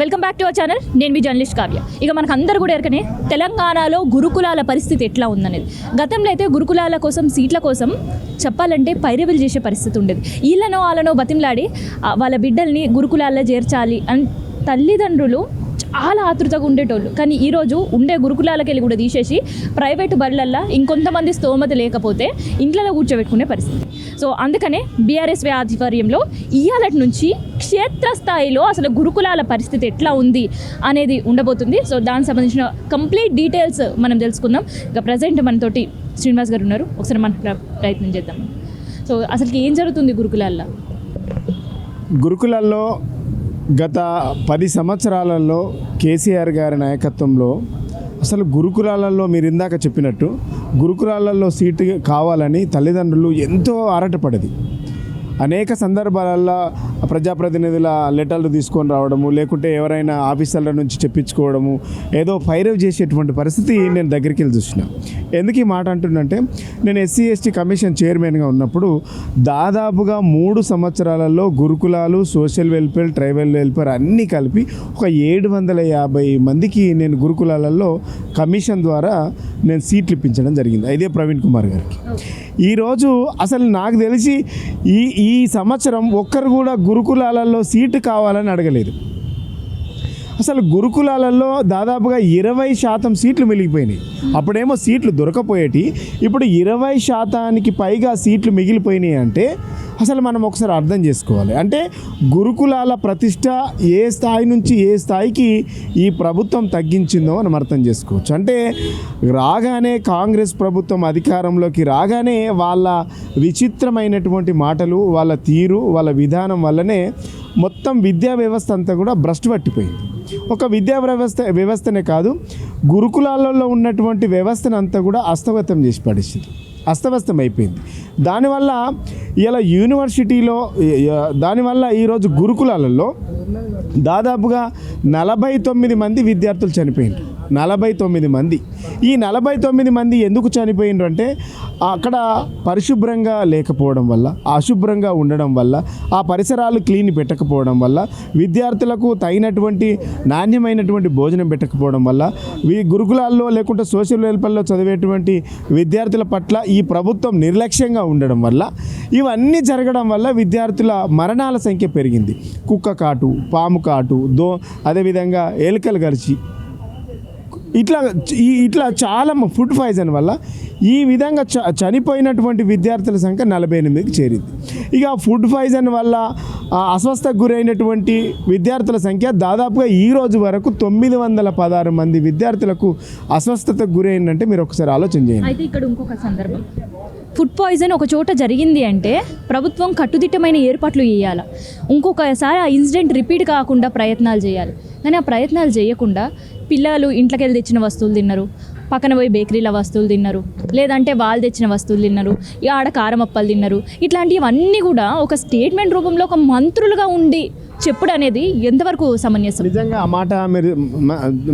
Welcome back to our channel. నేను మీ journalist Kavya. ఇక మనకు అందరు కూడా ఎరకనే తెలంగాణలో గురుకులాల పరిస్థితి ఎట్లా ఉందనేది. గతంలో అయితే గురుకులాల కోసం సీట్ల కోసం చెప్పాలంటే పైరవీలు చేసే పరిస్థితి ఉండేది. వీళ్ళనో వాళ్ళనో బతిమలాడి వాళ్ళ బిడ్డల్ని గురుకులాల్లో చేర్చాలి అని తల్లిదండ్రులు చాలా ఆతృతగా ఉండేటోళ్ళు. కానీ ఈరోజు ఉండే గురుకులాలకు వెళ్ళి కూడా తీసేసి ప్రైవేటు బడులల్లో ఇంకొంతమంది స్తోమత లేకపోతే ఇంట్లో కూర్చోబెట్టుకునే పరిస్థితి. సో అందుకనే బీఆర్ఎస్వై ఆధ్వర్యంలో ఇయ్యాలటి నుంచి క్షేత్రస్థాయిలో అసలు గురుకులాల పరిస్థితి ఎట్లా ఉంది అనేది ఉండబోతుంది. సో దానికి సంబంధించిన కంప్లీట్ డీటెయిల్స్ మనం తెలుసుకుందాం. ఇక ప్రజెంట్ మనతోటి శ్రీనివాస్ గారు ఉన్నారు. ఒకసారి మనం ప్రయత్నం చేద్దాం. సో అసలుకి ఏం జరుగుతుంది గురుకులాల్లో గత 10 సంవత్సరాలలో కేసీఆర్ గారి నాయకత్వంలో అసలు గురుకులాలలో మీరు ఇందాక చెప్పినట్టు గురుకులాలలో సీటు కావాలని తల్లిదండ్రులు ఎంతో ఆరాటపడేది. అనేక సందర్భాలలో ప్రజాప్రతినిధుల లెటర్లు తీసుకొని రావడము, లేకుంటే ఎవరైనా ఆఫీసర్ల నుంచి చెప్పించుకోవడము, ఏదో పైరవ్ చేసేటువంటి పరిస్థితి నేను దగ్గరికి వెళ్ళి చూసిన. ఎందుకు ఈ మాట అంటున్నంటే, నేను ఎస్సీ ఎస్టీ కమిషన్ చైర్మన్గా ఉన్నప్పుడు దాదాపుగా 3 సంవత్సరాలలో గురుకులాలు, సోషల్ వెల్ఫేర్, ట్రైబల్ వెల్ఫేర్ అన్నీ కలిపి ఒక 750 మందికి నేను గురుకులాలలో కమిషన్ ద్వారా నేను సీట్లు ఇప్పించడం జరిగింది. ఇదే ప్రవీణ్ కుమార్ గారికి. ఈరోజు అసలు నాకు తెలిసి ఈ సంవత్సరం ఒక్కరు కూడా గురుకులాలలో సీటు కావాలని అడగలేదు. అసలు గురుకులాలలో దాదాపుగా 20% సీట్లు మిగిలిపోయినాయి. అప్పుడేమో సీట్లు దొరకపోయేటి, ఇప్పుడు 20% పైగా సీట్లు మిగిలిపోయినాయి. అంటే అసలు మనం ఒకసారి అర్థం చేసుకోవాలి. అంటే గురుకులాల ప్రతిష్ట ఏ స్థాయి నుంచి ఏ స్థాయికి ఈ ప్రభుత్వం తగ్గించిందో మనం అర్థం చేసుకోవచ్చు. అంటే రాగానే కాంగ్రెస్ ప్రభుత్వం అధికారంలోకి రాగానే వాళ్ళ విచిత్రమైనటువంటి మాటలు, వాళ్ళ తీరు, వాళ్ళ విధానం వల్లనే మొత్తం విద్యా వ్యవస్థ అంతా కూడా భ్రష్టు పట్టిపోయింది. ఒక విద్యా వ్యవస్థనే కాదు, గురుకులాలలో ఉన్నటువంటి వ్యవస్థను అంతా కూడా అస్తవ్యస్తం చేసి పడేసింది, అస్తవ్యస్తం అయిపోయింది. దానివల్ల ఇలా యూనివర్సిటీలో దానివల్ల ఈరోజు గురుకులాలలో దాదాపుగా 49 మంది విద్యార్థులు చనిపోయినారు. 49 మంది. ఈ 49 మంది ఎందుకు చనిపోయినారు అంటే అక్కడ పరిశుభ్రంగా లేకపోవడం వల్ల, అశుభ్రంగా ఉండడం వల్ల, ఆ పరిసరాలు క్లీన్ పెట్టకపోవడం వల్ల, విద్యార్థులకు తగినటువంటి నాణ్యమైనటువంటి భోజనం పెట్టకపోవడం వల్ల, గురుకులాల్లో లేకుంటే సోషల్ వెల్ఫేర్లో చదివేటువంటి విద్యార్థుల పట్ల ఈ ప్రభుత్వం నిర్లక్ష్యంగా ఉండడం వల్ల, ఇవన్నీ జరగడం వల్ల విద్యార్థుల మరణాల సంఖ్య పెరిగింది. కుక్క కాటు, పాము కాటు, అదేవిధంగా ఎలుకలు గరిచి ఇట్లా చాలా ఫుడ్ పాయిజన్ వల్ల ఈ విధంగా చనిపోయినటువంటి విద్యార్థుల సంఖ్య 48కి చేరింది. ఇక ఫుడ్ పాయిజన్ వల్ల అస్వస్థకు గురైనటువంటి విద్యార్థుల సంఖ్య దాదాపుగా ఈ రోజు వరకు 916 మంది విద్యార్థులకు అస్వస్థతకు గురైందంటే మీరు ఒకసారి ఆలోచన చేయండి. అయితే ఇక్కడ ఇంకొక సందర్భం, ఫుడ్ పాయిజన్ ఒక చోట జరిగింది అంటే ప్రభుత్వం కట్టుదిట్టమైన ఏర్పాట్లు చేయాలి. ఇంకొకసారి ఆ ఇన్సిడెంట్ రిపీట్ కాకుండా ప్రయత్నాలు చేయాలి. కానీ ఆ ప్రయత్నాలు చేయకుండా పిల్లలు ఇంట్లోకి వెళ్ళి తెచ్చిన వస్తువులు తిన్నారు, పక్కన పోయి బేకరీల వస్తువులు తిన్నారు, లేదంటే వాళ్ళు తెచ్చిన వస్తువులు తిన్నారు, ఆడ కారం అప్పలు తిన్నారు. ఇట్లాంటివన్నీ కూడా ఒక స్టేట్మెంట్ రూపంలో ఒక మంత్రులుగా ఉండి చెప్పుడు అనేది ఎంతవరకు సమంజసం? నిజంగా ఆ మాట మీరు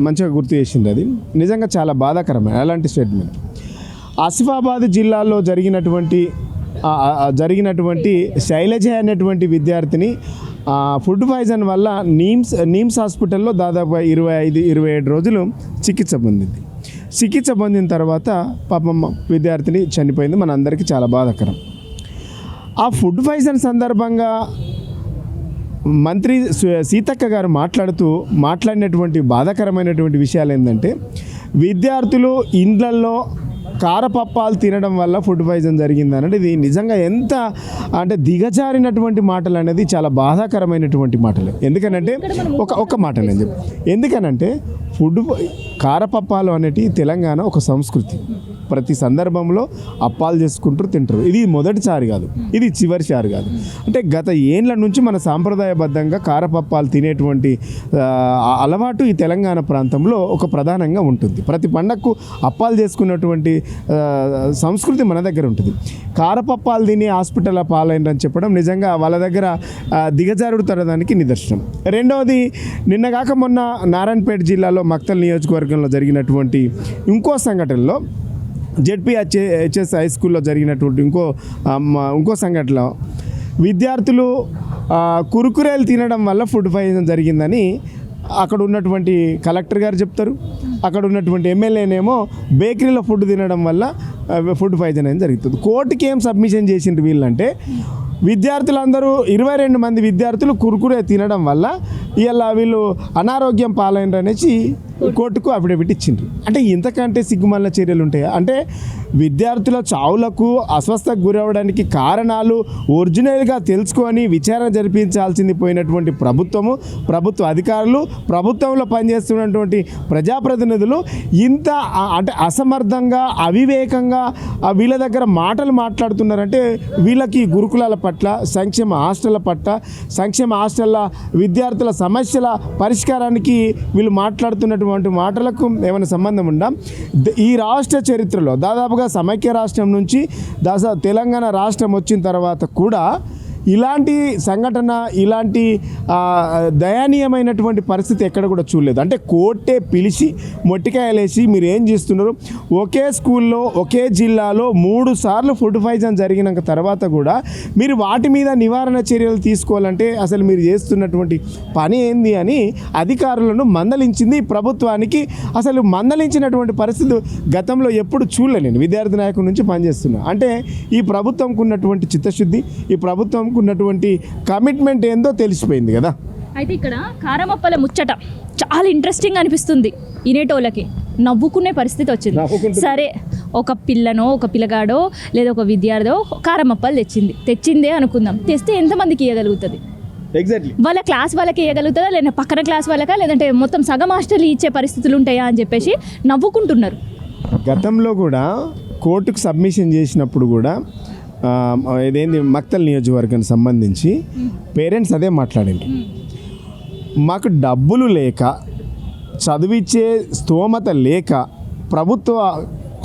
మంచిగా గుర్తు చేసింది. అది నిజంగా చాలా బాధాకరమైన అలాంటి స్టేట్మెంట్. ఆసిఫాబాద్ జిల్లాలో జరిగినటువంటి శైలజ అనేటువంటి విద్యార్థిని ఫుడ్ పాయిజన్ వల్ల నీమ్స్ హాస్పిటల్లో దాదాపు 25-27 రోజులు చికిత్స పొందింది. చికిత్స పొందిన తర్వాత పాపం విద్యార్థిని చనిపోయింది. మన అందరికీ చాలా బాధాకరం. ఆ ఫుడ్ పాయిజన్ సందర్భంగా మంత్రి సీతక్క గారు మాట్లాడినటువంటి బాధాకరమైనటువంటి విషయాలు ఏంటంటే, విద్యార్థులు ఇండ్లల్లో కారపప్పాలు తినడం వల్ల ఫుడ్ పాయిజన్ జరిగింది అనేది ఇది నిజంగా ఎంత అంటే దిగజారినటువంటి మాటలు అనేది చాలా బాధాకరమైనటువంటి మాటలు. ఎందుకనంటే ఒక మాట నేను చెప్పి, ఎందుకనంటే కారపప్పాలు అనేటివి తెలంగాణ ఒక సంస్కృతి. ప్రతి సందర్భంలో అప్పాలు చేసుకుంటూ తింటారు. ఇది మొదటిసారి కాదు, ఇది చివరిసారి కాదు. అంటే గత ఏళ్ళ నుంచి మన సాంప్రదాయబద్ధంగా కారపప్పాలు తినేటువంటి అలవాటు ఈ తెలంగాణ ప్రాంతంలో ఒక ప్రధానంగా ఉంటుంది. ప్రతి పండగకు అప్పాలు చేసుకున్నటువంటి సంస్కృతి మన దగ్గర ఉంటుంది. కారపప్పాలు తిని హాస్పిటల్ పాలైందని చెప్పడం నిజంగా వాళ్ళ దగ్గర దిగజారుడుతనడానికి నిదర్శనం. రెండవది, నిన్నగాక మొన్న నారాయణపేట జిల్లాలో మక్తల్ నియోజకవర్గంలో జరిగినటువంటి ఇంకో సంఘటనలో జెడ్పీహెచ్ఎస్ హై స్కూల్లో జరిగినటువంటి ఇంకో సంఘటనలో విద్యార్థులు కురుకురేలు తినడం వల్ల ఫుడ్ పాయిజన్ జరిగిందని అక్కడ ఉన్నటువంటి కలెక్టర్ గారు చెప్తారు, అక్కడ ఉన్నటువంటి ఎమ్మెల్యేనేమో బేకరీలో ఫుడ్ తినడం వల్ల ఫుడ్ పాయిజన్ అనేది జరుగుతుంది. కోర్టుకి ఏం సబ్మిషన్ చేసిండ్రు వీళ్ళంటే, విద్యార్థులందరూ 22 మంది విద్యార్థులు కురుకురే తినడం వల్ల ఇలా వీళ్ళు అనారోగ్యం పాలైనరు అనేసి కోర్టుకు అఫిడవిట్ ఇచ్చిండ్రు. అంటే ఇంతకంటే సిగ్గుమల్ల చర్యలు ఉంటాయా? అంటే విద్యార్థుల చావులకు అస్వస్థకు గురవడానికి కారణాలు ఒరిజినల్గా తెలుసుకొని విచారణ జరిపించాల్సింది పోయినటువంటి ప్రభుత్వ అధికారులు, ప్రభుత్వంలో పనిచేస్తున్నటువంటి ప్రజాప్రతినిధులు ఇంత అంటే అసమర్థంగా, అవివేకంగా వీళ్ళ దగ్గర మాటలు మాట్లాడుతున్నారంటే వీళ్ళకి గురుకులాల పట్ల, సంక్షేమ హాస్టళ్ల పట్ల, సంక్షేమ హాస్టళ్ల విద్యార్థుల సమస్యల పరిష్కారానికి వీళ్ళు మాట్లాడుతున్నటువంటి మాటలకు ఏమైనా సంబంధం ఉందా? ఈ రాష్ట్ర చరిత్రలో దాదాపుగా సమైక్య రాష్ట్రం నుంచి తెలంగాణ రాష్ట్రం వచ్చిన తర్వాత కూడా ఇలాంటి సంఘటన, ఇలాంటి దయనీయమైనటువంటి పరిస్థితి ఎక్కడ కూడా చూడలేదు. అంటే కోర్టే పిలిచి మొట్టికాయలేసి మీరు ఏం చేస్తున్నారు, ఒకే స్కూల్లో ఒకే జిల్లాలో 3 సార్లు ఫుడ్ పాయిజన్ జరిగినాక తర్వాత కూడా మీరు వాటి మీద నివారణ చర్యలు తీసుకోవాలంటే అసలు మీరు చేస్తున్నటువంటి పని ఏంది అని అధికారులను మందలించింది. ప్రభుత్వానికి అసలు మందలించినటువంటి పరిస్థితి గతంలో ఎప్పుడు చూడలే. నేను విద్యార్థి నాయకుల నుంచి పనిచేస్తున్నా. అంటే ఈ ప్రభుత్వంకు ఉన్నటువంటి చిత్తశుద్ధి, ఈ ప్రభుత్వం ఉన్నటువంటి కమిట్మెంట్ ఏందో తెలిసిపోయింది కదా. అయితే ఇక్కడ కారమప్పల ముచ్చట చాలా ఇంట్రెస్టింగ్ అనిపిస్తుంది వినేటోళ్ళకి, నవ్వుకునే పరిస్థితి వచ్చింది. సరే, ఒక పిల్లనో ఒక పిల్లగాడో లేదా ఒక విద్యార్థో కారమప్పలు తెచ్చిందే అనుకుందాం. తెస్తే ఎంతమందికి ఇవ్వగలుగుతుంది? ఎగ్జాక్ట్లీ వాళ్ళ క్లాస్ వాళ్ళకి ఇవ్వగలుగుతుందా, లేదా పక్కన క్లాస్ వాళ్ళకా, లేదంటే మొత్తం సగం హాస్టల్ ఇచ్చే పరిస్థితులు ఉంటాయా అని చెప్పేసి నవ్వుకుంటున్నారు. గతంలో కూడా కోర్టుకు సబ్మిషన్ చేసినప్పుడు కూడా ఇదేంది మక్తల్ నియోజకవర్గానికి సంబంధించి పేరెంట్స్ అదే మాట్లాడింది. మాకు డబ్బులు లేక, చదివించే స్తోమత లేక ప్రభుత్వ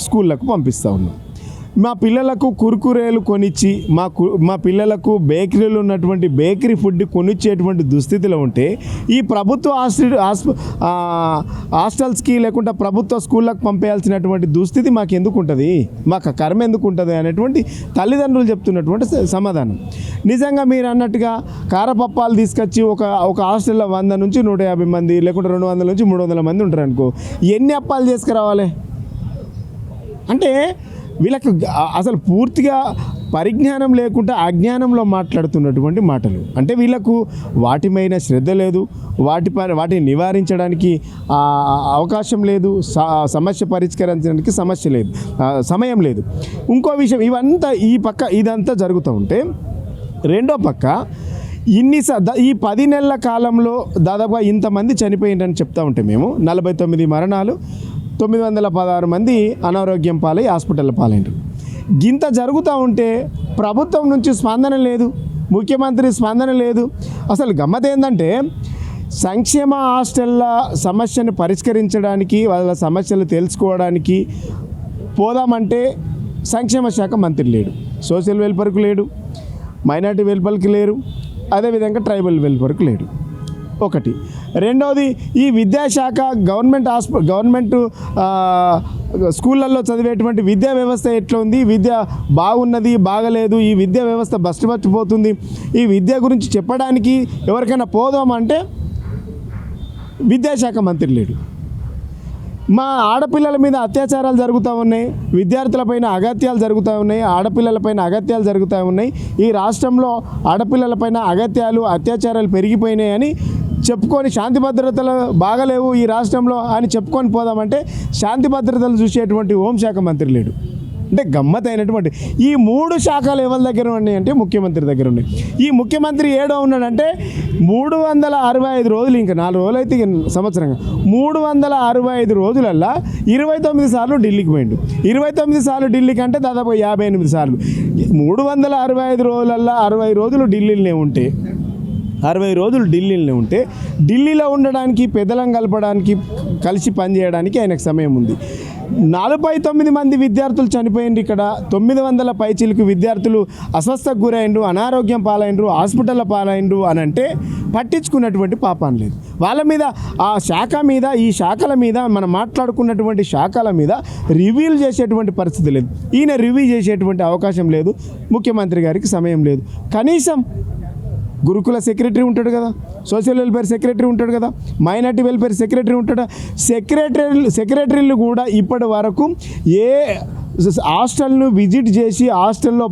స్కూళ్ళకు పంపిస్తూ ఉన్నాం. మా పిల్లలకు కుర్కురేలు కొనిచ్చి మా పిల్లలకు బేకరీలు ఉన్నటువంటి బేకరీ ఫుడ్ కొనిచ్చేటువంటి దుస్థితిలో ఉంటే ఈ ప్రభుత్వ హాస్టల్స్కి లేకుంటే ప్రభుత్వ స్కూళ్ళకు పంపేయాల్సినటువంటి దుస్థితి మాకు ఎందుకు ఉంటుంది, మాకు కర్మ ఎందుకు ఉంటుంది అనేటువంటి తల్లిదండ్రులు చెప్తున్నటువంటి సమాధానం. నిజంగా మీరు అన్నట్టుగా కారపప్పాలు తీసుకొచ్చి ఒక హాస్టల్లో 100 నుంచి 150 మంది లేకుంటే 200 నుంచి 300 మంది ఉంటారు అనుకో, ఎన్ని అప్పాలు చేసుకురావాలి? అంటే వీళ్ళకు అసలు పూర్తిగా పరిజ్ఞానం లేకుండా అజ్ఞానంలో మాట్లాడుతున్నటువంటి మాటలు. అంటే వీళ్ళకు వాటిపైన శ్రద్ధ లేదు, వాటిని నివారించడానికి అవకాశం లేదు, సమస్య పరిష్కరించడానికి సమయం లేదు. ఇంకో విషయం, ఇదంతా జరుగుతూ ఉంటే రెండో పక్క ఈ 10 నెలల కాలంలో దాదాపుగా ఇంతమంది చనిపోయిందని చెప్తా ఉంటే మేము 49 మరణాలు, 916 మంది అనారోగ్యం పాలై హాస్పిటల్ పాలైనరు. గింత జరుగుతూ ఉంటే ప్రభుత్వం నుంచి స్పందన లేదు, ముఖ్యమంత్రి స్పందన లేదు. అసలు గమ్మత్ ఏంటంటే సంక్షేమ హాస్టళ్ళ సమస్యను పరిష్కరించడానికి, వాళ్ళ సమస్యలు తెలుసుకోవడానికి పోదామంటే సంక్షేమ శాఖ మంత్రి లేడు, సోషల్ వెల్ఫేర్కు లేడు, మైనారిటీ వెల్ఫేర్కి లేరు, అదేవిధంగా ట్రైబల్ వెల్ఫేర్కు లేడు. ఒకటి. రెండవది, ఈ విద్యాశాఖ గవర్నమెంట్ స్కూళ్ళల్లో చదివేటువంటి విద్యా వ్యవస్థ ఎట్లా ఉంది, విద్య బాగున్నది బాగలేదు, ఈ విద్యా వ్యవస్థ బస్టిపోతుంది, ఈ విద్య గురించి చెప్పడానికి ఎవరికైనా పోదామంటే విద్యాశాఖ మంత్రి లేడు. మా ఆడపిల్లల మీద అత్యాచారాలు జరుగుతూ ఉన్నాయి, విద్యార్థులపైన అగత్యాలు జరుగుతూ ఉన్నాయి, ఆడపిల్లలపైన అగత్యాలు జరుగుతూ ఉన్నాయి. ఈ రాష్ట్రంలో ఆడపిల్లలపైన అత్యాచారాలు పెరిగిపోయినాయని చెప్పుకొని, శాంతి భద్రతలు బాగలేవు ఈ రాష్ట్రంలో అని చెప్పుకొని పోదామంటే శాంతి భద్రతలు చూసేటువంటి హోంశాఖ మంత్రి లేడు. అంటే గమ్మతైనటువంటి ఈ 3 శాఖలు ఎవరి దగ్గర ఉన్నాయి అంటే ముఖ్యమంత్రి దగ్గర ఉన్నాయి. ఈ ముఖ్యమంత్రి ఏడో ఉన్నాడంటే 365 రోజులు, ఇంకా 4 రోజులు అయితే సంవత్సరంగా 365 రోజులల్లా 29 సార్లు ఢిల్లీకి పోయిండు. 29 సార్లు ఢిల్లీకి అంటే దాదాపు 58 సార్లు. 365 రోజులల్లా 60 రోజులు ఢిల్లీలోనే ఉంటే, 60 రోజులు ఢిల్లీలోనే ఉంటే ఢిల్లీలో ఉండడానికి, పెద్దలం కలపడానికి, కలిసి పనిచేయడానికి ఆయనకు సమయం ఉంది. 49 మంది విద్యార్థులు చనిపోయింది. ఇక్కడ 900 పైచీలకు విద్యార్థులు అస్వస్థకు గురైండ్రు, అనారోగ్యం పాలైండ్రు, హాస్పిటల్లో పాలైండ్రు అని అంటే పట్టించుకున్నటువంటి పాపం లేదు. వాళ్ళ మీద, ఆ శాఖ మీద, ఈ శాఖల మీద, మనం మాట్లాడుకున్నటువంటి శాఖల మీద రివ్యూలు చేసేటువంటి పరిస్థితి లేదు. ఈయన రివ్యూ చేసేటువంటి అవకాశం లేదు, ముఖ్యమంత్రి గారికి సమయం లేదు. కనీసం గురుకుల సెక్రటరీ ఉంటాడు కదా, సోషల్ వెల్ఫేర్ సెక్రటరీ ఉంటాడు కదా, మైనార్టీ వెల్ఫేర్ సెక్రటరీ ఉంటాడు. సెక్రటరీలు కూడా ఇప్పటి వరకు ఏ హాస్టల్ను విజిట్ చేసి హాస్టల్లో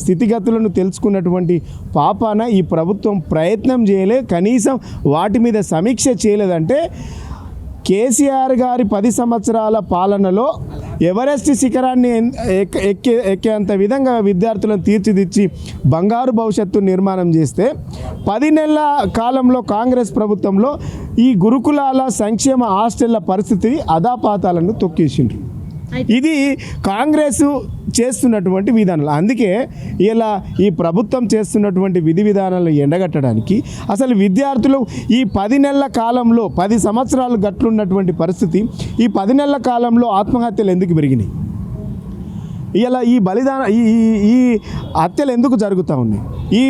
స్థితిగతులను తెలుసుకున్నటువంటి పాపాన ఈ ప్రభుత్వం ప్రయత్నం చేయలే, కనీసం వాటి మీద సమీక్ష చేయలేదంటే కేసీఆర్ గారి 10 సంవత్సరాల పాలనలో ఎవరెస్ట్ శిఖరాన్ని ఎక్కేంత విధంగా విద్యార్థులను తీర్చిదిద్ది బంగారు భవిష్యత్తు నిర్మాణం చేస్తే 10 నెలల కాలంలో కాంగ్రెస్ ప్రభుత్వంలో ఈ గురుకులాల సంక్షేమ హాస్టళ్ల పరిస్థితి అధాపాతాలను తొక్కేసిండ్రు. ఇది కాంగ్రెస్ చేస్తున్నటువంటి విధానాలు. అందుకే ఇలా ఈ ప్రభుత్వం చేస్తున్నటువంటి విధి విధానాలను ఎండగట్టడానికి అసలు విద్యార్థులు ఈ 10 నెలల కాలంలో 10 సంవత్సరాలు గట్లున్నటువంటి పరిస్థితి ఈ 10 నెలల కాలంలో ఆత్మహత్యలు ఎందుకు పెరిగినాయి? ఇలా ఈ ఈ హత్యలు ఎందుకు జరుగుతూ ఉన్నాయి? ఈ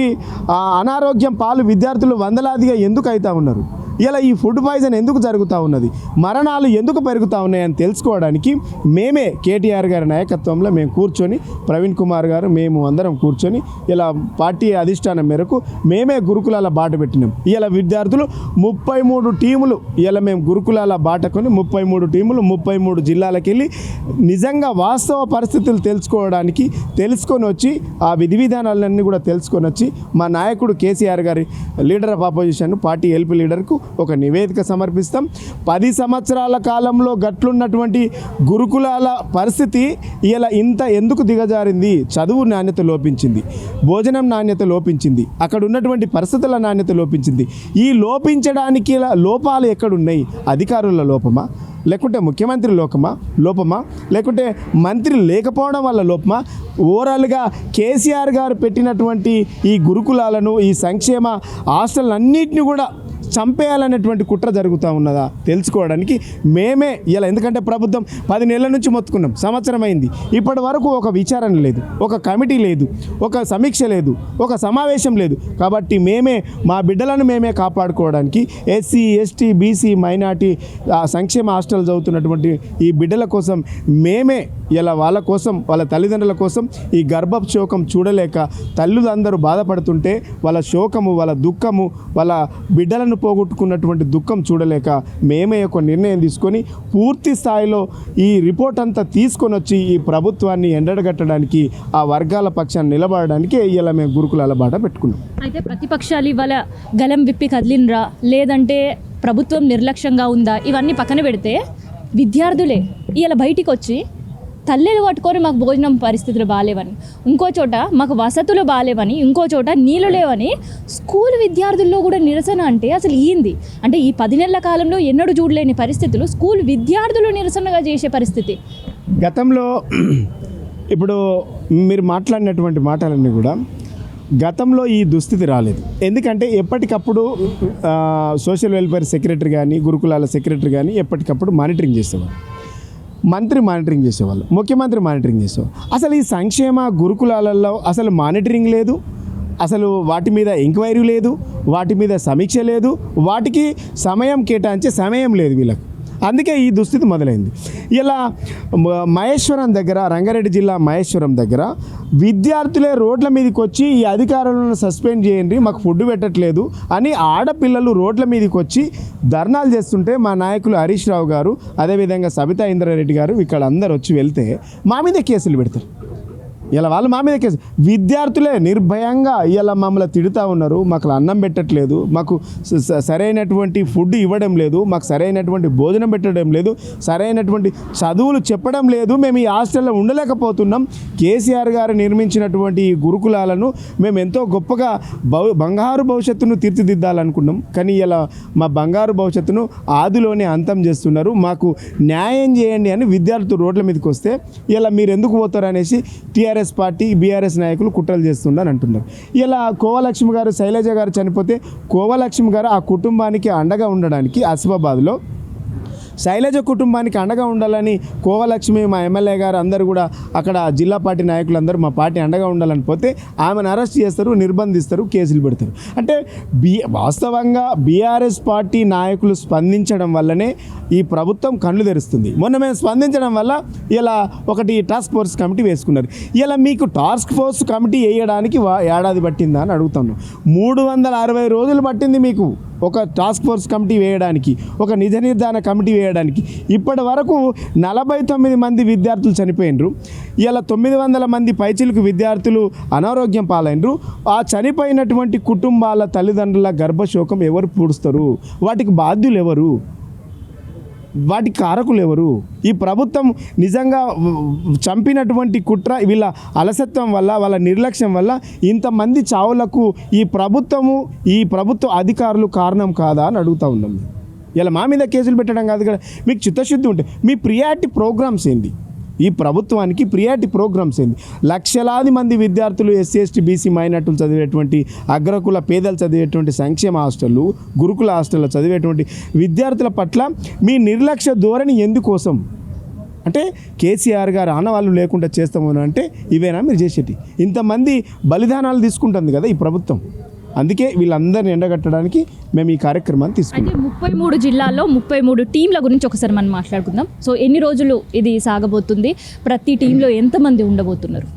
అనారోగ్యం పాలు విద్యార్థులు వందలాదిగా ఎందుకు అవుతూ ఉన్నారు? ఇలా ఈ ఫుడ్ పాయిజన్ ఎందుకు జరుగుతూ ఉన్నది, మరణాలు ఎందుకు పెరుగుతూ ఉన్నాయని తెలుసుకోవడానికి మేమే కేటీఆర్ గారి నాయకత్వంలో మేము కూర్చొని, ప్రవీణ్ కుమార్ గారు మేము అందరం కూర్చొని ఇలా పార్టీ అధిష్టానం మేరకు మేమే గురుకులాల బాట పెట్టినాం. ఇలా విద్యార్థులు 33 టీములు ఇలా మేము గురుకులాల బాటకొని 33 టీములు 33 జిల్లాలకు వెళ్ళి నిజంగా వాస్తవ పరిస్థితులు తెలుసుకొని వచ్చి ఆ విధి విధానాలన్నీ కూడా తెలుసుకొని వచ్చి మా నాయకుడు కేసీఆర్ గారి leader of opposition party LP లీడర్కు ఒక నివేదిక సమర్పిస్తాం. 10 సంవత్సరాల కాలంలో గట్లున్నటువంటి గురుకులాల పరిస్థితి ఇలా ఇంత ఎందుకు దిగజారింది? చదువు నాణ్యత లోపించింది, భోజనం నాణ్యత లోపించింది, అక్కడ ఉన్నటువంటి పరిస్థితుల నాణ్యత లోపించింది. ఈ లోపించడానికి లోపాలు ఎక్కడున్నాయి? అధికారుల లోపమా, లేకుంటే ముఖ్యమంత్రి లోపమా, లేకుంటే మంత్రి లేకపోవడం వల్ల లోపమా? ఓవరాల్గా కేసీఆర్ గారు పెట్టినటువంటి ఈ గురుకులాలను, ఈ సంక్షేమ హాస్టల్ కూడా చంపేయాలనేటువంటి కుట్ర జరుగుతూ ఉన్నదా తెలుసుకోవడానికి మేమే ఇలా, ఎందుకంటే ప్రభుత్వం 10 నెలల నుంచి మొత్తుకున్నాం, సంవత్సరం అయింది, ఇప్పటి వరకు ఒక విచారణ లేదు, ఒక కమిటీ లేదు, ఒక సమీక్ష లేదు, ఒక సమావేశం లేదు. కాబట్టి మేమే మా బిడ్డలను మేమే కాపాడుకోవడానికి ఎస్సీ ఎస్టీ బీసీ మైనార్టీ సంక్షేమ హాస్టల్ చదువుతున్నటువంటి ఈ బిడ్డల కోసం మేమే ఇలా వాళ్ళ కోసం, వాళ్ళ తల్లిదండ్రుల కోసం ఈ గర్భ శోకం చూడలేక తల్లులందరూ బాధపడుతుంటే వాళ్ళ శోకము, వాళ్ళ దుఃఖము, వాళ్ళ బిడ్డలను పోగొట్టుకున్నటువంటి దుఃఖం చూడలేక మేమే ఒక నిర్ణయం తీసుకొని పూర్తి స్థాయిలో ఈ రిపోర్ట్ అంతా తీసుకొని వచ్చి ఈ ప్రభుత్వాన్ని ఎండగట్టడానికి, ఆ వర్గాల పక్షాన్ని నిలబడడానికి ఇలా మేము గురుకులాల బాట పెట్టుకున్నాం. అయితే ప్రతిపక్షాలు ఇవాళ గలం విప్పి కదిలినరా, లేదంటే ప్రభుత్వం నిర్లక్ష్యంగా ఉందా, ఇవన్నీ పక్కన పెడితే విద్యార్థులే ఇలా బయటికి వచ్చి తల్లిలు పట్టుకొని మాకు భోజనం పరిస్థితులు బాగాలేవని, ఇంకో చోట మాకు వసతులు బాగాలేవని, ఇంకో చోట నీళ్ళు లేవని స్కూల్ విద్యార్థుల్లో కూడా నిరసన అంటే అసలు ఏంది? అంటే ఈ 10 నెలల కాలంలో ఎన్నడూ చూడలేని పరిస్థితులు స్కూల్ విద్యార్థులు నిరసనగా చేసే పరిస్థితి. గతంలో ఇప్పుడు మీరు మాట్లాడినటువంటి మాటలన్నీ కూడా గతంలో ఈ దుస్థితి రాలేదు. ఎందుకంటే ఎప్పటికప్పుడు సోషల్ వెల్ఫేర్ సెక్రటరీ కానీ, గురుకులాల సెక్రటరీ కానీ ఎప్పటికప్పుడు మానిటరింగ్ చేసేవారు, మంత్రి మానిటరింగ్ చేసేవాళ్ళు, ముఖ్యమంత్రి మానిటరింగ్ చేసేవాళ్ళు. అసలు ఈ సంక్షేమ గురుకులాలలో అసలు మానిటరింగ్ లేదు, అసలు వాటి మీద ఎంక్వైరీ లేదు, వాటి మీద సమీక్ష లేదు, వాటికి సమయం కేటాయించే సమయం లేదు వీళ్ళకు. అందుకే ఈ దుస్థితి మొదలైంది. ఇలా మహేశ్వరం దగ్గర, రంగారెడ్డి జిల్లా మహేశ్వరం దగ్గర విద్యార్థులే రోడ్ల మీదకి వచ్చి ఈ అధికారులను సస్పెండ్ చేయండి, మాకు ఫుడ్ పెట్టట్లేదు అని ఆడపిల్లలు రోడ్ల మీదకి వచ్చి ధర్నాలు చేస్తుంటే మా నాయకులు హరీష్ రావు గారు, అదేవిధంగా సబితా ఇంద్రారెడ్డి గారు ఇక్కడ అందరు వచ్చి వెళ్తే మా మీద కేసులు పెడతారు. ఇలా వాళ్ళు మా మీద కేసు, విద్యార్థులే నిర్భయంగా ఇలా మమ్మల్ని తిడుతూ ఉన్నారు, మాకు అన్నం పెట్టట్లేదు, మాకు సరైనటువంటి ఫుడ్ ఇవ్వడం లేదు, మాకు సరైనటువంటి భోజనం పెట్టడం లేదు, సరైనటువంటి చదువులు చెప్పడం లేదు, మేము ఈ హాస్టల్లో ఉండలేకపోతున్నాం. కేసీఆర్ గారు నిర్మించినటువంటి ఈ గురుకులాలను మేము ఎంతో గొప్పగా బంగారు భవిష్యత్తును తీర్చిదిద్దాలనుకున్నాం, కానీ ఇలా మా బంగారు భవిష్యత్తును ఆదిలోనే అంతం చేస్తున్నారు, మాకు న్యాయం చేయండి అని విద్యార్థులు రోడ్ల మీదకి వస్తే ఇలా మీరు ఎందుకు పోతారు అనేసి టీఆర్ఎస్ పార్టీ, బీఆర్ఎస్ నాయకులు కుట్రలు చేస్తుండని అంటున్నారు. ఇలా కోవలక్ష్మి గారు, శైలజ గారు చనిపోతే కోవలక్ష్మి గారు ఆ కుటుంబానికి అండగా ఉండడానికి ఆసిఫాబాద్లో శైలజ కుటుంబానికి అండగా ఉండాలని కోవలక్ష్మి మా ఎమ్మెల్యే గారు అందరూ కూడా అక్కడ జిల్లా పార్టీ నాయకులందరూ మా పార్టీ అండగా ఉండాలని పోతే ఆమెను అరెస్ట్ చేస్తారు, నిర్బంధిస్తారు, కేసులు పెడతారు. అంటే వాస్తవంగా బీఆర్ఎస్ పార్టీ నాయకులు స్పందించడం వల్లనే ఈ ప్రభుత్వం కళ్ళు తెరుస్తుంది. మొన్న మేము స్పందించడం వల్ల ఇలా ఒకటి టాస్క్ ఫోర్స్ కమిటీ వేసుకున్నారు. ఇలా మీకు టాస్క్ ఫోర్స్ కమిటీ వేయడానికి ఏడాది పట్టిందా అని అడుగుతాను. 360 రోజులు పట్టింది మీకు ఒక టాస్క్ ఫోర్స్ కమిటీ వేయడానికి, ఒక నిజ నిర్ధారణ కమిటీ వేయడానికి. ఇప్పటి వరకు 49 మంది విద్యార్థులు చనిపోయినరు. ఇలా 900 మంది పైచిలకు విద్యార్థులు అనారోగ్యం పాలైనరు. ఆ చనిపోయినటువంటి కుటుంబాల తల్లిదండ్రుల గర్భశోకం ఎవరు పూడుస్తారు? వాటికి బాధ్యులు ఎవరు? వాటి కారకులు ఎవరు? ఈ ప్రభుత్వం నిజంగా చంపినటువంటి కుట్ర వీళ్ళ అలసత్వం వల్ల, వాళ్ళ నిర్లక్ష్యం వల్ల ఇంతమంది చావులకు ఈ ప్రభుత్వ అధికారులు కారణం కాదా అని అడుగుతూ ఉన్నాం. ఇలా మా మీద కేసులు పెట్టడం కాదు కదా, మీకు చిత్తశుద్ధి ఉంటే మీ ప్రియారిటీ ప్రోగ్రామ్స్ ఏంది? ఈ ప్రభుత్వానికి ప్రియారిటీ ప్రోగ్రామ్స్ ఏంది? లక్షలాది మంది విద్యార్థులు ఎస్సీ ఎస్టీ బీసీ మైనార్టీలు చదివేటువంటి అగ్రకుల పేదలు చదివేటువంటి సంక్షేమ హాస్టళ్ళు, గురుకుల హాస్టల్లో చదివేటువంటి విద్యార్థుల పట్ల మీ నిర్లక్ష్య ధోరణి ఎందుకోసం? అంటే కేసీఆర్ గారు ఆనవాళ్ళు లేకుండా చేస్తామని అంటే ఇవేనా మీరు చేసేటి? ఇంతమంది బలిదానాలు తీసుకుంటుంది కదా ఈ ప్రభుత్వం. అందుకే వీళ్ళందరినీ ఎండగట్టడానికి మేము ఈ కార్యక్రమాన్ని తీసుకున్నాం. అయితే 33 జిల్లాల్లో 33 టీంల గురించి ఒకసారి మనం మాట్లాడుకుందాం. సో ఎన్ని రోజులు ఇది సాగబోతుంది? ప్రతి టీంలో ఎంతమంది ఉండబోతున్నారు?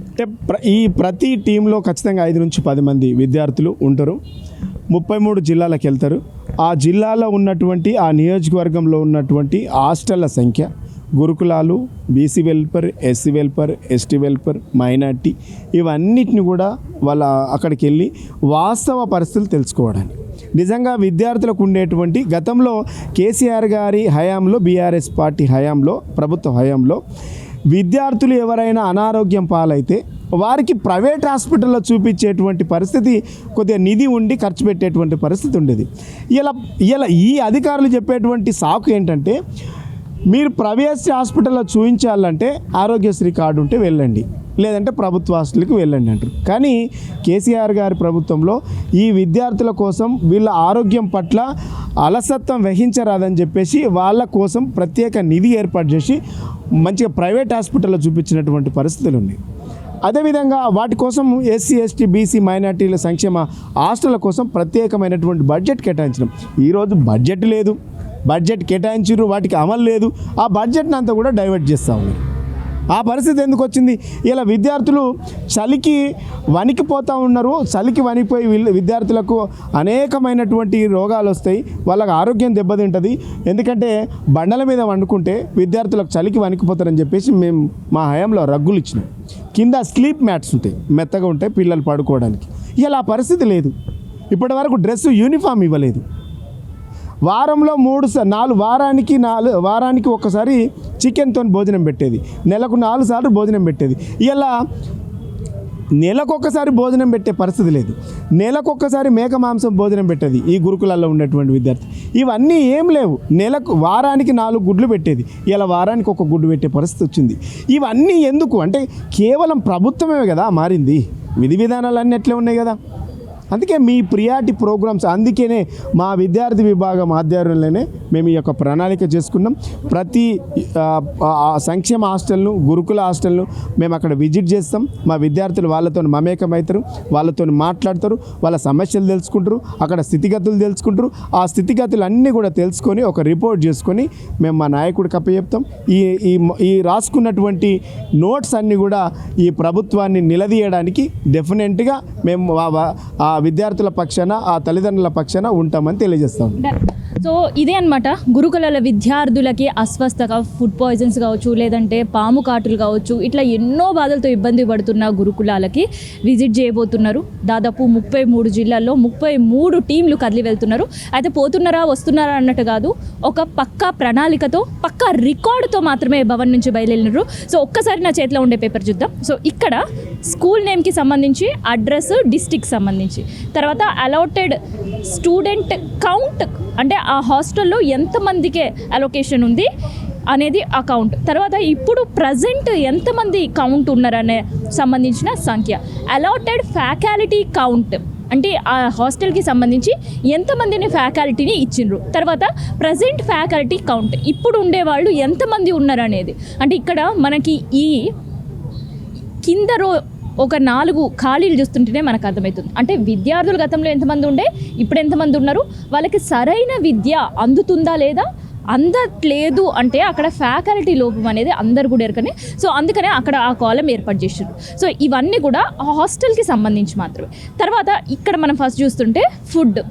అంటే ప్రతి టీంలో ఖచ్చితంగా 5 నుంచి 10 మంది విద్యార్థులు ఉంటారు. 33 జిల్లాలకు వెళ్తారు. ఆ జిల్లాలో ఉన్నటువంటి ఆ నియోజకవర్గంలో ఉన్నటువంటి హాస్టళ్ల సంఖ్య, గురుకులాలు, BC welfare, SC welfare, ST welfare, minority, ఇవన్నిటిని కూడా వాళ్ళ అక్కడికి వెళ్ళి వాస్తవ పరిస్థితులు తెలుసుకోవడానికి, నిజంగా విద్యార్థులకు ఉండేటువంటి గతంలో కేసీఆర్ గారి హయాంలో, బీఆర్ఎస్ పార్టీ హయాంలో, ప్రభుత్వ హయాంలో విద్యార్థులు ఎవరైనా అనారోగ్యం పాలైతే వారికి ప్రైవేట్ హాస్పిటల్లో చూపించేటువంటి పరిస్థితి, కొద్దిగా నిధి ఉండి ఖర్చు పెట్టేటువంటి పరిస్థితి ఉండేది. ఇలా ఈ అధికారులు చెప్పేటువంటి సాకు ఏంటంటే, మీరు ప్రైవేట్ హాస్పిటల్లో చూపించాలంటే ఆరోగ్యశ్రీ కార్డు ఉంటే వెళ్ళండి, లేదంటే ప్రభుత్వ హాస్టల్కి వెళ్ళండి అంటారు. కానీ కేసీఆర్ గారి ప్రభుత్వంలో ఈ విద్యార్థుల కోసం వీళ్ళ ఆరోగ్యం పట్ల అలసత్వం వహించరాదని చెప్పేసి వాళ్ళ కోసం ప్రత్యేక నిధి ఏర్పాటు చేసి మంచిగా ప్రైవేట్ హాస్పిటల్లో చూపించినటువంటి పరిస్థితులు ఉన్నాయి. అదేవిధంగా వాటి కోసం ఎస్సీ ఎస్టీ బీసీ మైనార్టీల సంక్షేమ హాస్టళ్ల కోసం ప్రత్యేకమైనటువంటి బడ్జెట్ కేటాయించడం. ఈరోజు బడ్జెట్ లేదు, బడ్జెట్ కేటాయించారు, వాటికి అమలు లేదు. ఆ బడ్జెట్ని అంతా కూడా డైవర్ట్ చేస్తూ ఉన్నారు. ఆ పరిస్థితి ఎందుకు వచ్చింది? ఇలా విద్యార్థులు చలికి వణికిపోతూ ఉన్నారు. చలికి వణికిపోయి విద్యార్థులకు అనేకమైనటువంటి రోగాలు వస్తాయి, వాళ్ళకి ఆరోగ్యం దెబ్బతింటుంది. ఎందుకంటే బండల మీద వండుకుంటే విద్యార్థులకు చలికి వణికిపోతారని చెప్పేసి మేము మా హయాంలో రగ్గులు ఇచ్చినాం. కింద స్లీప్ మ్యాట్స్ ఉంటాయి, మెత్తగా ఉంటాయి పిల్లలు పడుకోవడానికి. ఇలా పరిస్థితి లేదు. ఇప్పటి వరకు డ్రెస్సు యూనిఫామ్ ఇవ్వలేదు. వారంలో 4 వారానికి ఒకసారి చికెన్తో భోజనం పెట్టేది, నెలకు 4 సార్లు భోజనం పెట్టేది. ఇలా నెలకొకసారి భోజనం పెట్టే పరిస్థితి లేదు. నెలకొకసారి మేక మాంసం భోజనం పెట్టేది ఈ గురుకులాల్లో ఉన్నటువంటి విద్యార్థి. ఇవన్నీ ఏం లేవు. వారానికి 4 గుడ్లు పెట్టేది, ఇలా వారానికి 1 గుడ్డు పెట్టే పరిస్థితి వచ్చింది. ఇవన్నీ ఎందుకు అంటే కేవలం ప్రభుత్వమే కదా మారింది, విధి విధానాలు అన్నీ ఎట్లే ఉన్నాయి కదా. అందుకే మీ ప్రియారిటీ ప్రోగ్రామ్స్, అందుకనే మా విద్యార్థి విభాగం ఆధ్వర్యంలోనే మేము ఈ యొక్క ప్రణాళిక చేసుకున్నాం. ప్రతి సంక్షేమ హాస్టల్ను, గురుకుల హాస్టల్ను మేము అక్కడ విజిట్ చేస్తాం. మా విద్యార్థులు వాళ్ళతో మమేకమవుతారు, వాళ్ళతో మాట్లాడతారు, వాళ్ళ సమస్యలు తెలుసుకుంటారు, అక్కడ స్థితిగతులు తెలుసుకుంటారు. ఆ స్థితిగతులు అన్నీ కూడా తెలుసుకొని ఒక రిపోర్ట్ చేసుకొని మేము మా నాయకుడికి అప్పచెప్తాం. ఈ రాసుకున్నటువంటి నోట్స్ అన్నీ కూడా ఈ ప్రభుత్వాన్ని నిలదీయడానికి డెఫినెట్గా మేము ఆ విద్యార్థుల పక్షాన, ఆ తల్లిదండ్రుల పక్షాన ఉంటామని తెలియజేస్తాం. సో ఇదే అన్నమాట, గురుకులాల విద్యార్థులకి అస్వస్థత, ఫుడ్ పాయిజన్స్ కావచ్చు, లేదంటే పాము కాటులు కావచ్చు, ఇట్లా ఎన్నో బాధలతో ఇబ్బంది పడుతున్న గురుకులాలకి విజిట్ చేయబోతున్నారు. దాదాపు 33 జిల్లాల్లో 33 టీంలు కదిలి వెళ్తున్నారు. అయితే పోతున్నారా వస్తున్నారా అన్నట్టు కాదు, ఒక పక్కా ప్రణాళికతో, పక్కా రికార్డుతో మాత్రమే భవన్ నుంచి బయలుదేరినారు. సో ఒక్కసారి నా చేతిలో ఉండే పేపర్ చూద్దాం. సో ఇక్కడ స్కూల్ నేమ్కి సంబంధించి, అడ్రస్, డిస్ట్రిక్ట్ సంబంధించి, తర్వాత అలాటెడ్ స్టూడెంట్ కౌంట్, అంటే ఆ హాస్టల్లో ఎంతమందికే అలొకేషన్ ఉంది అనేది అకౌంట్, తర్వాత ఇప్పుడు ప్రజెంట్ ఎంతమంది కౌంట్ ఉన్నారనే సంబంధించిన సంఖ్య, అలాటెడ్ ఫ్యాకల్టీ కౌంట్, అంటే ఆ హాస్టల్కి సంబంధించి ఎంతమందిని ఫ్యాకల్టీని ఇచ్చిండ్రు, తర్వాత ప్రజెంట్ ఫ్యాకల్టీ కౌంట్ ఇప్పుడు ఉండేవాళ్ళు ఎంతమంది ఉన్నారు అనేది. అంటే ఇక్కడ మనకి ఈ కింద ఒక 4 ఖాళీలు చూస్తుంటేనే మనకు అర్థమవుతుంది. అంటే విద్యార్థులు గతంలో ఎంతమంది ఉండే, ఇప్పుడు ఎంతమంది ఉన్నారు, వాళ్ళకి సరైన విద్య అందుతుందా లేదా, అందట్లేదు అంటే అక్కడ ఫ్యాకల్టీ లోపం అనేది అందరు కూడా ఎరకనే. సో అందుకనే అక్కడ ఆ కాలం ఏర్పాటు చేసారు. సో ఇవన్నీ కూడా హాస్టల్కి సంబంధించి మాత్రమే. తర్వాత ఇక్కడ మనం ఫస్ట్ చూస్తుంటే ఫుడ్.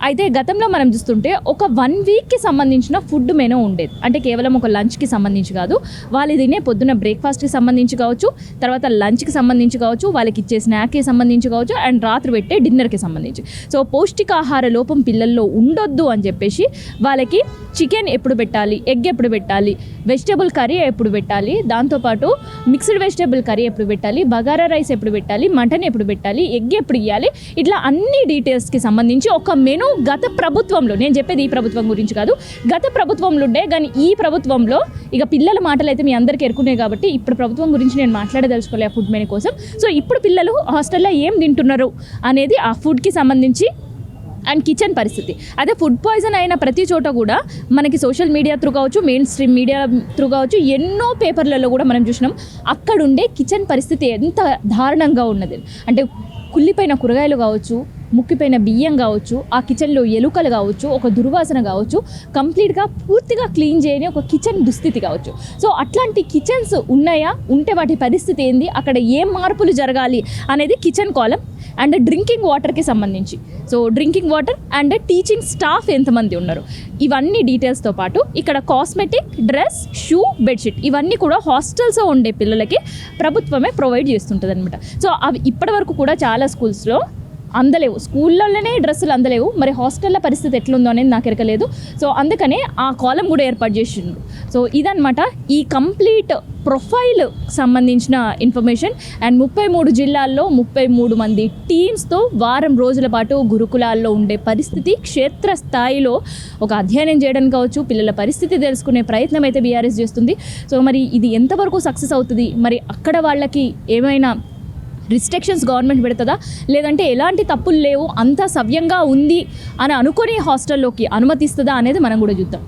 అయితే గతంలో మనం చూస్తుంటే ఒక 1 వీక్కి సంబంధించిన ఫుడ్ మెనూ ఉండేది. అంటే కేవలం ఒక లంచ్కి సంబంధించి కాదు, వాళ్ళు తినే పొద్దున బ్రేక్ఫాస్ట్కి సంబంధించి కావచ్చు, తర్వాత లంచ్కి సంబంధించి కావచ్చు, వాళ్ళకి ఇచ్చే స్నాక్కి సంబంధించి కావచ్చు, అండ్ రాత్రి పెట్టే డిన్నర్కి సంబంధించి. సో పౌష్టికాహార లోపం పిల్లల్లో ఉండొద్దు అని చెప్పేసి వాళ్ళకి చికెన్ ఎప్పుడు పెట్టాలి, ఎగ్ ఎప్పుడు పెట్టాలి, వెజిటేబుల్ కర్రీ ఎప్పుడు పెట్టాలి, దాంతోపాటు మిక్స్డ్ వెజిటేబుల్ కర్రీ ఎప్పుడు పెట్టాలి, బగారా రైస్ ఎప్పుడు పెట్టాలి, మటన్ ఎప్పుడు పెట్టాలి, ఎగ్ ఎప్పుడు ఇవ్వాలి, ఇట్లా అన్ని డీటెయిల్స్కి సంబంధించి ఒక మెనూ గత ప్రభుత్వంలో, నేను చెప్పేది ఈ ప్రభుత్వం గురించి కాదు, గత ప్రభుత్వంలో ఉండే. కానీ ఈ ప్రభుత్వంలో ఇక పిల్లల మాటలు అయితే మీ అందరికీ ఎరుకునే కాబట్టి ఇప్పుడు ప్రభుత్వం గురించి నేను మాట్లాడదలుచుకోలే ఆ ఫుడ్ మెనూ కోసం. సో ఇప్పుడు పిల్లలు హాస్టల్లో ఏం తింటున్నారు అనేది ఆ ఫుడ్కి సంబంధించి అండ్ కిచెన్ పరిస్థితి. అదే ఫుడ్ పాయిజన్ అయిన ప్రతి చోట కూడా మనకి సోషల్ మీడియా త్రూ కావచ్చు, మెయిన్ స్ట్రీమ్ మీడియా త్రూ కావచ్చు, ఎన్నో పేపర్లలో కూడా మనం చూసినాం అక్కడుండే కిచెన్ పరిస్థితి ఎంత దారుణంగా ఉన్నది. అంటే కుళ్ళిపోయిన కూరగాయలు కావచ్చు, ముక్కిపోయిన బియ్యం కావచ్చు, ఆ కిచెన్లో ఎలుకలు కావచ్చు, ఒక దుర్వాసన కావచ్చు, కంప్లీట్గా పూర్తిగా క్లీన్ చేయని ఒక కిచెన్ దుస్థితి కావచ్చు. సో అట్లాంటి కిచెన్స్ ఉన్నాయా, ఉంటే వాటి పరిస్థితి ఏంది, అక్కడ ఏం మార్పులు జరగాలి అనేది కిచెన్ కాలం. అండ్ డ్రింకింగ్ వాటర్కి సంబంధించి, so drinking water and teaching staff ఎంతమంది ఉన్నారు, ఇవన్నీ డీటెయిల్స్తో పాటు ఇక్కడ కాస్మెటిక్, డ్రెస్, షూ, బెడ్షీట్ ఇవన్నీ కూడా హాస్టల్స్లో ఉండే పిల్లలకి ప్రభుత్వమే ప్రొవైడ్ చేస్తుంటుంది అనమాట. సో అవి ఇప్పటివరకు కూడా చాలా స్కూల్స్లో అందలేవు, స్కూళ్ళలోనే డ్రెస్సులు అందలేవు. మరి హాస్టల్లో పరిస్థితి ఎట్లుందో అనేది నాకు ఎరకలేదు. సో అందుకనే ఆ కాలం కూడా ఏర్పాటు చేసిండ్రు. సో ఇదనమాట ఈ కంప్లీట్ ప్రొఫైల్ సంబంధించిన ఇన్ఫర్మేషన్. అండ్ 33 జిల్లాల్లో 33 మంది టీమ్స్తో వారం రోజుల పాటు గురుకులాల్లో ఉండే పరిస్థితి క్షేత్రస్థాయిలో ఒక అధ్యయనం చేయడం కావచ్చు, పిల్లల పరిస్థితి తెలుసుకునే ప్రయత్నం అయితే బీఆర్ఎస్ చేస్తుంది. సో మరి ఇది ఎంతవరకు సక్సెస్ అవుతుంది, మరి అక్కడ వాళ్ళకి ఏమైనా రిస్ట్రిక్షన్స్ గవర్నమెంట్ పెడుతుందా, లేదంటే ఎలాంటి తప్పులు లేవు అంతా సవ్యంగా ఉంది అని అనుకుని హాస్టల్లోకి అనుమతిస్తుందా అనేది మనం కూడా చూద్దాం.